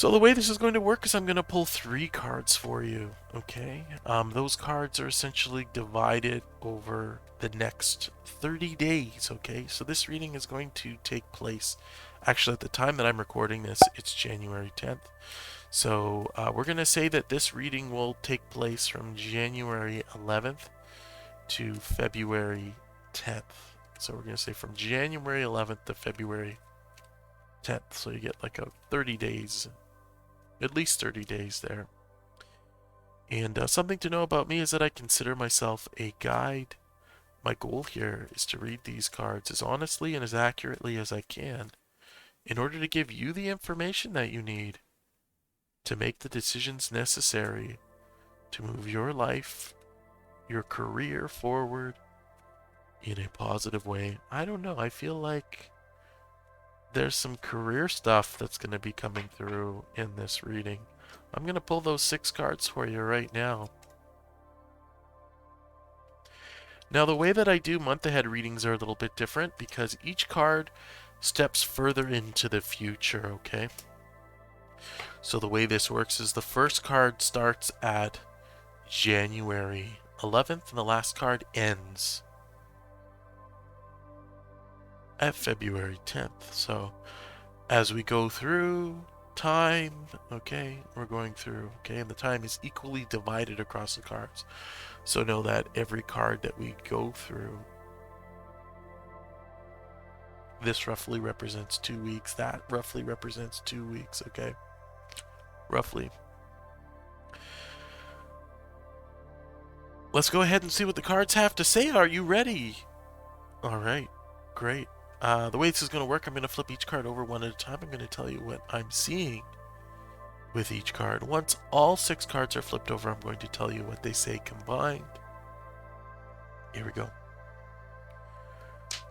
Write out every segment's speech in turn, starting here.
So the way this is going to work is I'm going to pull 3 cards for you, okay? Those cards are essentially divided over the next 30 days, okay? So this reading is going to take place, actually at the time that I'm recording this, it's January 10th. So we're going to say that this reading will take place from January 11th to February 10th. So we're going to say from January 11th to February 10th. So you get like a 30 days, at least 30 days there. And something to know about me is that I consider myself a guide. My goal here is to read these cards as honestly and as accurately as I can in order to give you the information that you need to make the decisions necessary to move your life, your career forward in a positive way. I don't know. I feel like there's some career stuff that's going to be coming through in this reading. I'm going to pull those 6 cards for you right now. Now, the way that I do month-ahead readings are a little bit different because each card steps further into the future, okay? So the way this works is the first card starts at January 11th and the last card ends at February 10th. So as we go through time, okay, we're going through, okay, and the time is equally divided across the cards. So know that every card that we go through, this roughly represents 2 weeks, that roughly represents 2 weeks, okay? Roughly. Let's go ahead and see what the cards have to say. Are you ready? All right, great. The way this is going to work, I'm going to flip each card over one at a time. I'm going to tell you what I'm seeing with each card. Once all 6 cards are flipped over, I'm going to tell you what they say combined. Here we go.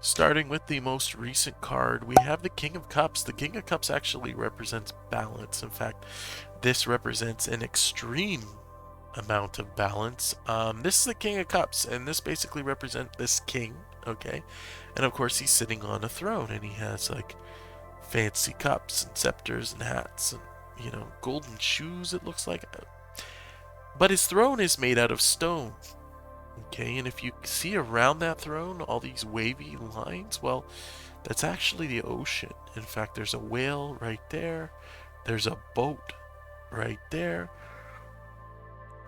Starting with the most recent card, we have the King of Cups. The King of Cups actually represents balance. In fact, this represents an extreme amount of balance. This is the King of Cups, and this basically represents this king, okay? And of course, he's sitting on a throne, and he has like fancy cups and scepters and hats and, you know, golden shoes, it looks like. But his throne is made out of stone, okay? And if you see around that throne all these wavy lines, well, that's actually the ocean. In fact, there's a whale right there. There's a boat right there.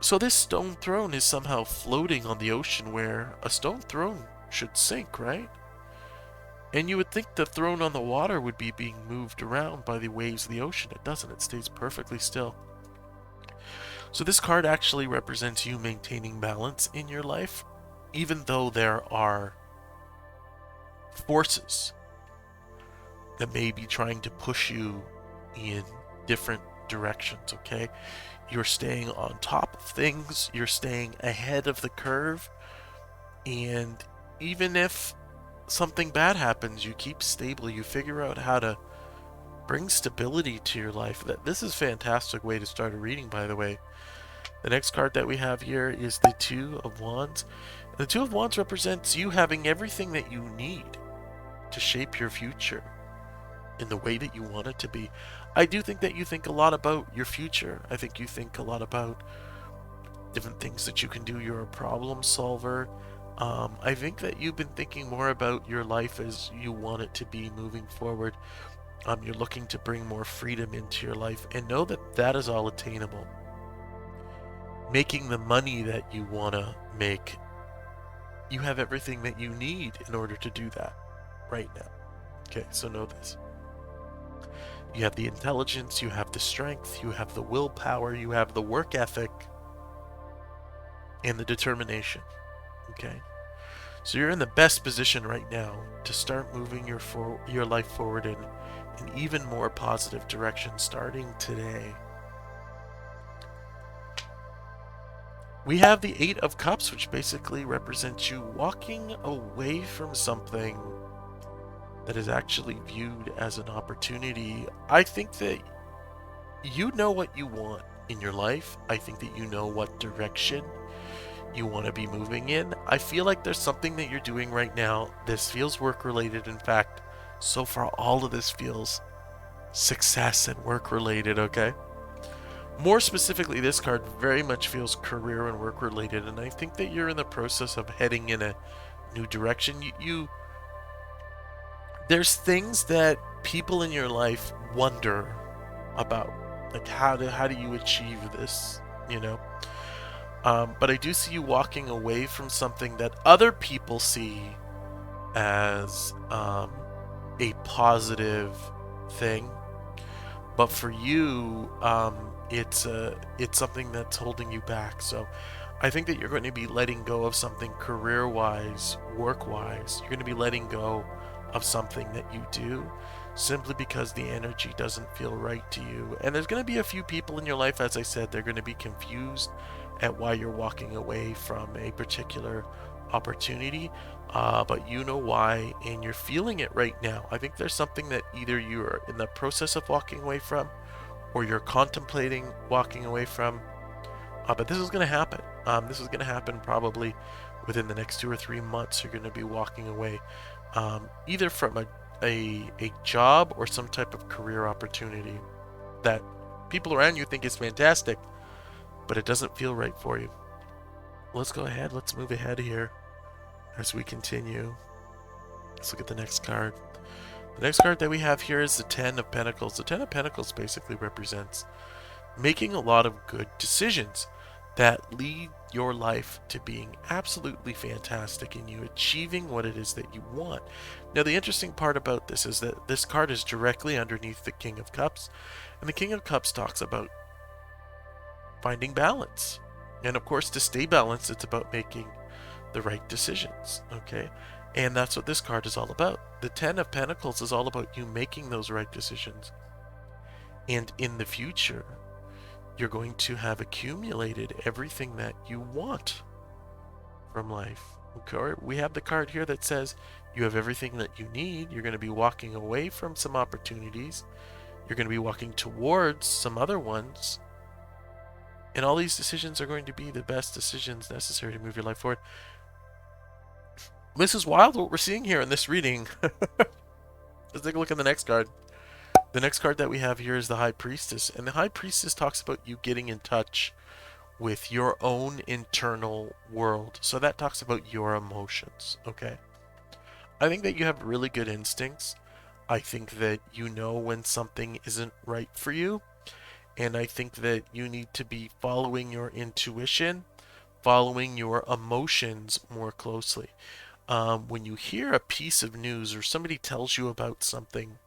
So this stone throne is somehow floating on the ocean where a stone throne should sink, right? And you would think the throne on the water would be being moved around by the waves of the ocean. It doesn't. It stays perfectly still. So this card actually represents you maintaining balance in your life, even though there are forces that may be trying to push you in different directions, okay? You're staying on top of things, you're staying ahead of the curve, and even if something bad happens, you keep stable, you figure out how to bring stability to your life. This is a fantastic way to start a reading, by the way. The next card that we have here is the Two of Wands. And the Two of Wands represents you having everything that you need to shape your future in the way that you want it to be. I do think that you think a lot about your future. I think you think a lot about different things that you can do. You're a problem solver. I think that you've been thinking more about your life as you want it to be moving forward. You're looking to bring more freedom into your life, and know that that is all attainable. Making the money that you want to make, you have everything that you need in order to do that right now. Okay, so know this. You have the intelligence, you have the strength, you have the willpower, you have the work ethic, and the determination. Okay? So you're in the best position right now to start moving your life forward in an even more positive direction starting today. We have the Eight of Cups, which basically represents you walking away from something that is actually viewed as an opportunity. I think that you know what you want in your life. I think that you know what direction you want to be moving in. I feel like there's something that you're doing right now. This feels work related. In fact, so far all of this feels success and work related, okay? More specifically, this card very much feels career and work related, and I think that you're in the process of heading in a new direction. There's things that people in your life wonder about, like how do you achieve this, you know? But I do see you walking away from something that other people see as a positive thing, but for you, it's something that's holding you back. So I think that you're going to be letting go of something career-wise, work-wise. You're going to be letting go of something that you do simply because the energy doesn't feel right to you. And there's going to be a few people in your life, as I said, they're going to be confused at why you're walking away from a particular opportunity, but you know why, and you're feeling it right now. I think there's something that either you're in the process of walking away from or you're contemplating walking away from. But this is going to happen. This is going to happen probably within the next 2 or 3 months. You're going to be walking away either from a job or some type of career opportunity that people around you think is fantastic, but it doesn't feel right for you. Let's go ahead. Let's move ahead here as we continue. Let's look at the next card. The next card that we have here is the Ten of Pentacles. The Ten of Pentacles basically represents making a lot of good decisions that lead your life to being absolutely fantastic and you achieving what it is that you want. Now, the interesting part about this is that this card is directly underneath the King of Cups, and the King of Cups talks about finding balance. And of course, to stay balanced, it's about making the right decisions, okay? And that's what this card is all about. The Ten of Pentacles is all about you making those right decisions. And in the future, you're going to have accumulated everything that you want from life. Okay? We have the card here that says you have everything that you need. You're going to be walking away from some opportunities. You're going to be walking towards some other ones. And all these decisions are going to be the best decisions necessary to move your life forward. This is wild what we're seeing here in this reading. Let's take a look at the next card. The next card that we have here is the High Priestess, and the High Priestess talks about you getting in touch with your own internal world. So that talks about your emotions, okay? I think that you have really good instincts. I think that you know when something isn't right for you, and I think that you need to be following your intuition, following your emotions more closely. When you hear a piece of news or somebody tells you about something,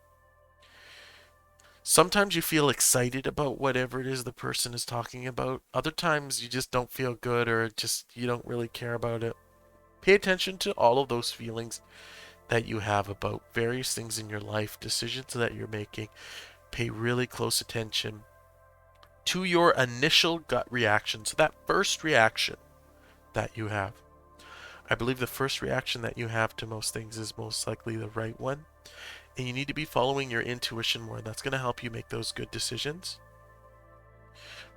sometimes you feel excited about whatever it is the person is talking about. Other times you just don't feel good or just you don't really care about it. Pay attention to all of those feelings that you have about various things in your life, decisions that you're making. Pay really close attention to your initial gut reaction. So that first reaction that you have. I believe the first reaction that you have to most things is most likely the right one. And you need to be following your intuition more. That's going to help you make those good decisions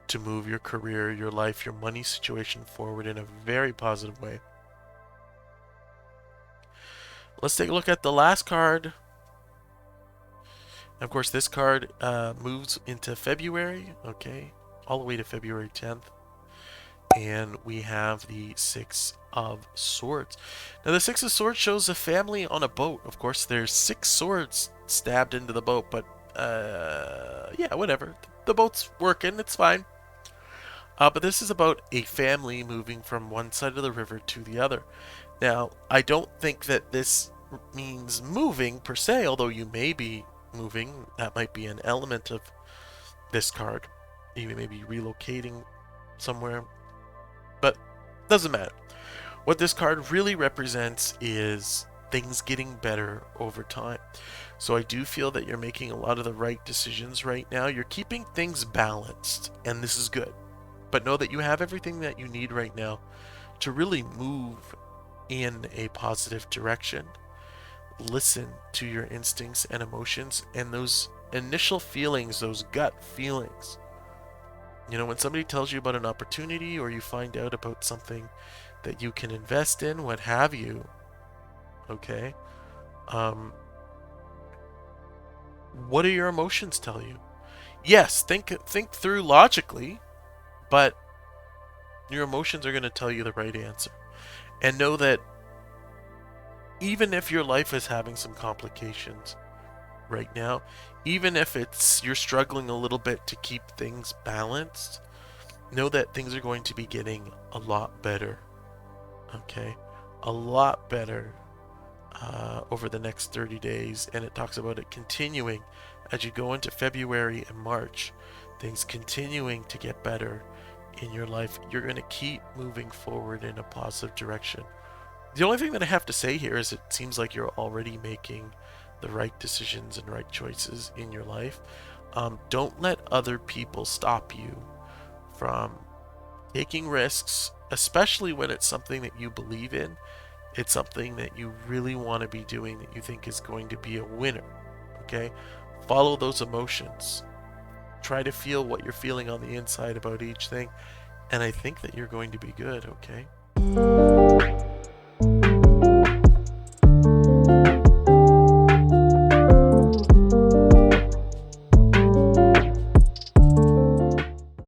to move your career, your life, your money situation forward in a very positive way. Let's take a look at the last card. Of course, this card moves into February, okay, all the way to February 10th. And we have the Six of Swords. Now, the Six of Swords shows a family on a boat. Of course, there's 6 swords stabbed into the boat, but yeah, whatever. The boat's working, it's fine. But this is about a family moving from one side of the river to the other. Now, I don't think that this means moving per se, although you may be moving. That might be an element of this card. You may be relocating somewhere, but doesn't matter. What this card really represents is things getting better over time. So I do feel that you're making a lot of the right decisions right now. You're keeping things balanced, and this is good. But know that you have everything that you need right now to really move in a positive direction. Listen to your instincts and emotions and those initial feelings, those gut feelings. You know, when somebody tells you about an opportunity or you find out about something that you can invest in, what have you, okay? What do your emotions tell you? Yes, think through logically, but your emotions are going to tell you the right answer. And know that even if your life is having some complications right now, even if you're struggling a little bit to keep things balanced, know that things are going to be getting a lot better. Okay? A lot better over the next 30 days. And it talks about it continuing as you go into February and March. Things continuing to get better in your life. You're going to keep moving forward in a positive direction. The only thing that I have to say here is it seems like you're already making the right decisions and right choices in your life. Don't let other people stop you from taking risks, especially when it's something that you believe in. It's something that you really want to be doing, that you think is going to be a winner. Okay? Follow those emotions. Try to feel what you're feeling on the inside about each thing. And I think that you're going to be good, okay?